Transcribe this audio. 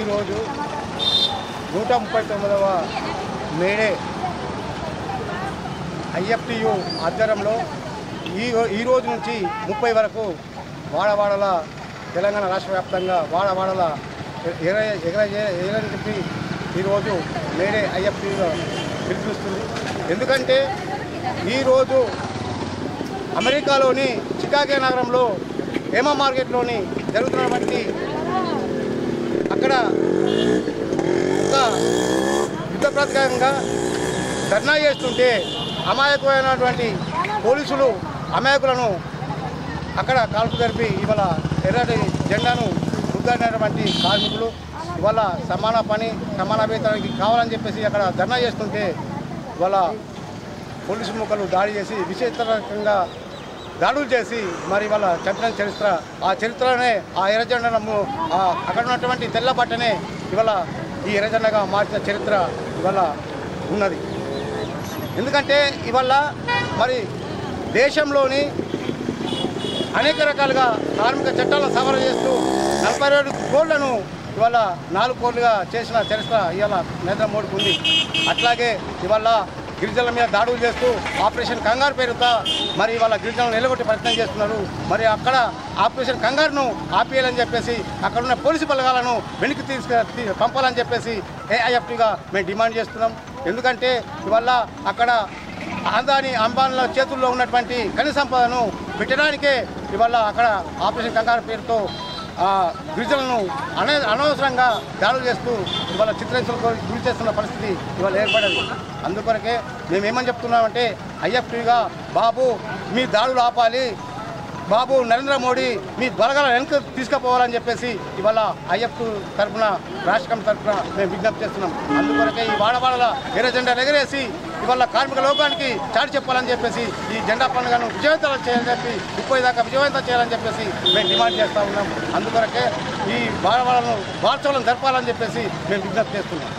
ఈరోజు 139వ May Day IFTU ఆధ్వర్యంలో ఈ రోజు నుంచి 30 వరకు వాడవాడల తెలంగాణ రాష్ట్ర వ్యాప్తంగా వాడవాడల ఎగరని చెప్పి ఈరోజు మేడే ఐఎఫ్టియుగా పిలుపునిస్తుంది. ఎందుకంటే ఈరోజు అమెరికాలోని చికాగో నగరంలో హేమా మార్కెట్లోని జరుగుతున్నటువంటి అక్కడ ఒక యుద్ధ ప్రాతిపదికగా ధర్నా చేస్తుంటే అమాయకమైనటువంటి పోలీసులు అమాయకులను అక్కడ కాల్పు జరిపి ఇవాళ ఎర్రటి జెండాను ముద్దాడినటువంటి కార్మికులు ఇవాళ సమాన పని సమాన వేతనానికి కావాలని చెప్పేసి అక్కడ ధర్నా చేస్తుంటే ఇవాళ పోలీసు ముక్కలు దాడి చేసి విచిత్రకంగా దాడులు చేసి మరి వాళ్ళ చంపిన చరిత్ర ఆ చరిత్రనే ఆ ఎర్రజెండను అక్కడ ఉన్నటువంటి తెల్ల బట్టనే ఇవాళ ఈ ఎర్రజెండగా మార్చిన చరిత్ర ఇవాళ ఉన్నది. ఎందుకంటే ఇవాళ మరి దేశంలోని అనేక రకాలుగా కార్మిక చట్టాలను సవరణ చేస్తూ 42 కోళ్లను ఇవాళ 4 కోళ్లుగా చేసిన చరిత్ర ఇవాళ నరేంద్ర మోడీకి ఉంది. అట్లాగే ఇవాళ గిరిజనుల మీద దాడులు చేస్తూ ఆపరేషన్ కంగారు పేరుతో మరి వాళ్ళ గిరిజనులను నిలగొట్టే ప్రయత్నం చేస్తున్నారు. మరి అక్కడ ఆపరేషన్ కంగారును ఆపేయాలని చెప్పేసి అక్కడ ఉన్న పోలీసు బలగాలను వెనక్కి పంపాలని చెప్పేసి ఏఐఎఫ్టీగా మేము డిమాండ్ చేస్తున్నాం. ఎందుకంటే ఇవాళ అక్కడ ఆదాని అంబానీల చేతుల్లో ఉన్నటువంటి ఖనిజ సంపదను పెట్టడానికే ఇవాళ అక్కడ ఆపరేషన్ కంగారు పేరుతో గిరిజనులను అనవసరంగా దాడులు చేస్తూ ఇవాళ చిత్రహింసలకు గురి చేస్తున్న పరిస్థితి ఇవాళ ఏర్పడదు. అందుకొరకే మేమేమని చెప్తున్నామంటే ఐఎఫ్టీగా బాబు మీ దాడులు ఆపాలి, బాబు నరేంద్ర మోడీ మీ బలగాల వెనక తీసుకుపోవాలని చెప్పేసి ఇవాళ ఐఎఫ్టీ తరఫున రాష్ట్ర కమిటీ తరఫున మేము విజ్ఞప్తి చేస్తున్నాం. అందుకొరకే ఈ వాడవాడల ఎర్ర జెండా ఎగరేసి ఇవాళ కార్మిక లోకానికి చాటి చెప్పాలని చెప్పేసి ఈ జెండా పండుగను విజయవంతం చేయాలని చెప్పి 30 దాకా విజయవంతం చేయాలని చెప్పేసి మేము డిమాండ్ చేస్తూ ఉన్నాం. అందుకొరకే ఈ వాడవాడలను వార్చోలను జరపాలని చెప్పేసి మేము విజ్ఞప్తి చేస్తున్నాం.